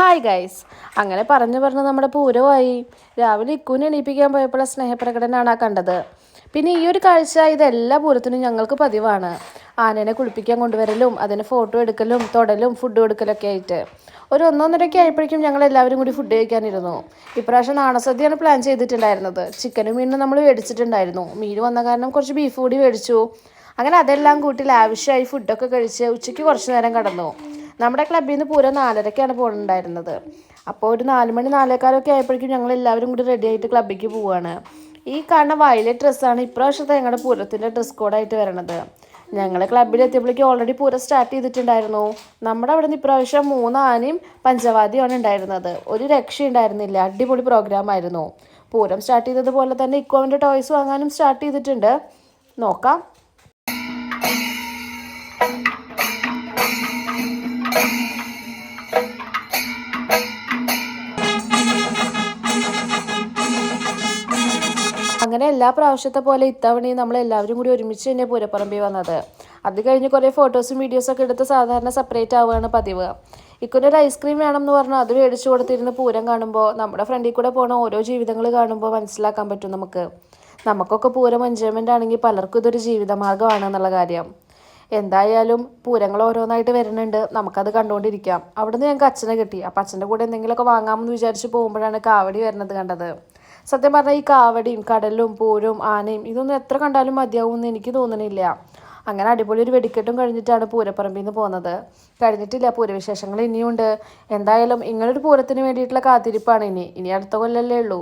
Hi guys, അങ്ങനെ പറഞ്ഞ് നമ്മുടെ പൂരമായി. രാവിലെ ഇക്കുനെ എണീപ്പിക്കാൻ പോയപ്പോൾ സ്നേഹപ്രകടനമാണ് കണ്ടത്. പിന്നെ ഈ ഒരു കാഴ്ച ഇതെല്ലാ പൂരത്തിനും ഞങ്ങൾക്ക് പതിവാണ്. ആനേനെ കുളിപ്പിക്കാൻ കൊണ്ടുവരലും അതിന് ഫോട്ടോ എടുക്കലും തൊടലും ഫുഡ് കൊടുക്കലൊക്കെ ആയിട്ട് ഒരു 1:30 ആയപ്പോഴേക്കും ഞങ്ങൾ എല്ലാവരും കൂടി ഫുഡ് കഴിക്കാനിരുന്നു. ഇപ്രാവശ്യം നാണസദ്യയാണ് പ്ലാൻ ചെയ്തിട്ടുണ്ടായിരുന്നത്. ചിക്കനും മീനും നമ്മൾ മേടിച്ചിട്ടുണ്ടായിരുന്നു. മീൻ വന്ന കാരണം കുറച്ച് ബീഫ് കൂടി മേടിച്ചു. അങ്ങനെ അതെല്ലാം കൂട്ടി ലാവിഷായി ഫുഡൊക്കെ കഴിച്ച് ഉച്ചയ്ക്ക് കുറച്ച് നേരം കടന്നു. നമ്മുടെ ക്ലബ്ബിൽ നിന്ന് പൂരം 4:30 പോകുന്നുണ്ടായിരുന്നത്. അപ്പോൾ ഒരു 4 മണി 4:15 ആയപ്പോഴേക്കും ഞങ്ങൾ എല്ലാവരും കൂടി റെഡി ആയിട്ട് ക്ലബ്ബിലേക്ക് പോവുകയാണ്. ഈ കാണുന്ന വയലറ്റ് ഡ്രസ്സാണ് ഇപ്രാവശ്യത്തെ ഞങ്ങളുടെ പൂരത്തിൻ്റെ ഡ്രസ് കോഡായിട്ട് വരണത്. ഞങ്ങൾ ക്ലബ്ബിലെത്തിയപ്പോഴേക്കും ഓൾറെഡി പൂരം സ്റ്റാർട്ട് ചെയ്തിട്ടുണ്ടായിരുന്നു. നമ്മുടെ അവിടെ നിന്ന് ഇപ്രാവശ്യം 3 ആനയും പഞ്ചവാദ്യമാണ് ഉണ്ടായിരുന്നത്. ഒരു രക്ഷയുണ്ടായിരുന്നില്ല, അടിപൊളി പ്രോഗ്രാം ആയിരുന്നു. പൂരം സ്റ്റാർട്ട് ചെയ്തതുപോലെ തന്നെ ഇക്കോവിൻ്റെ ടോയ്സ് വാങ്ങാനും സ്റ്റാർട്ട് ചെയ്തിട്ടുണ്ട്. നോക്കാം. അങ്ങനെ എല്ലാ പ്രാവശ്യത്തെ പോലെ ഇത്തവണയും നമ്മൾ എല്ലാവരും കൂടി ഒരുമിച്ച് തന്നെ പൂരപ്പറമ്പിൽ വന്നത്. അത് കഴിഞ്ഞ് കുറേ ഫോട്ടോസും വീഡിയോസൊക്കെ എടുത്ത് സാധാരണ സെപ്പറേറ്റ് ആവുകയാണ് പതിവ്. ഇക്കൊരു ഐസ്ക്രീം വേണം എന്ന് പറഞ്ഞാൽ അത് മേടിച്ചു കൊടുത്തിരുന്ന് പൂരം കാണുമ്പോൾ നമ്മുടെ ഫ്രണ്ടിൽ കൂടെ പോണ ഓരോ ജീവിതങ്ങൾ കാണുമ്പോൾ മനസ്സിലാക്കാൻ പറ്റും നമുക്കൊക്കെ പൂരം എൻജോയ്മെൻ്റ് ആണെങ്കിൽ പലർക്കും ഇതൊരു ജീവിതമാർഗ്ഗമാണ് എന്നുള്ള കാര്യം. എന്തായാലും പൂരങ്ങൾ ഓരോന്നായിട്ട് വരുന്നുണ്ട്, നമുക്കത് കണ്ടുകൊണ്ടിരിക്കാം. അവിടെ നിന്ന് ഞങ്ങൾക്ക് അച്ഛനെ കിട്ടി. അപ്പം അച്ഛൻ്റെ കൂടെ എന്തെങ്കിലുമൊക്കെ വാങ്ങാമെന്ന് വിചാരിച്ച് പോകുമ്പോഴാണ് കാവടി വരുന്നത് കണ്ടത്. സത്യം പറഞ്ഞാൽ ഈ കാവടിയും കടലും പൂരവും ആനയും ഇതൊന്നും എത്ര കണ്ടാലും മതിയാവും എന്ന് എനിക്ക് തോന്നണില്ല. അങ്ങനെ അടിപൊളി ഒരു വെടിക്കെട്ടും കഴിഞ്ഞിട്ടാണ് പൂരപ്പറമ്പിൽ നിന്ന് പോകുന്നത്. കഴിഞ്ഞിട്ടില്ല, പൂരവിശേഷങ്ങൾ ഇനിയുണ്ട്. എന്തായാലും ഇങ്ങനൊരു പൂരത്തിന് വേണ്ടിയിട്ടുള്ള കാത്തിരിപ്പാണ് ഇനി അടുത്ത കൊല്ലല്ലേ ഉള്ളൂ.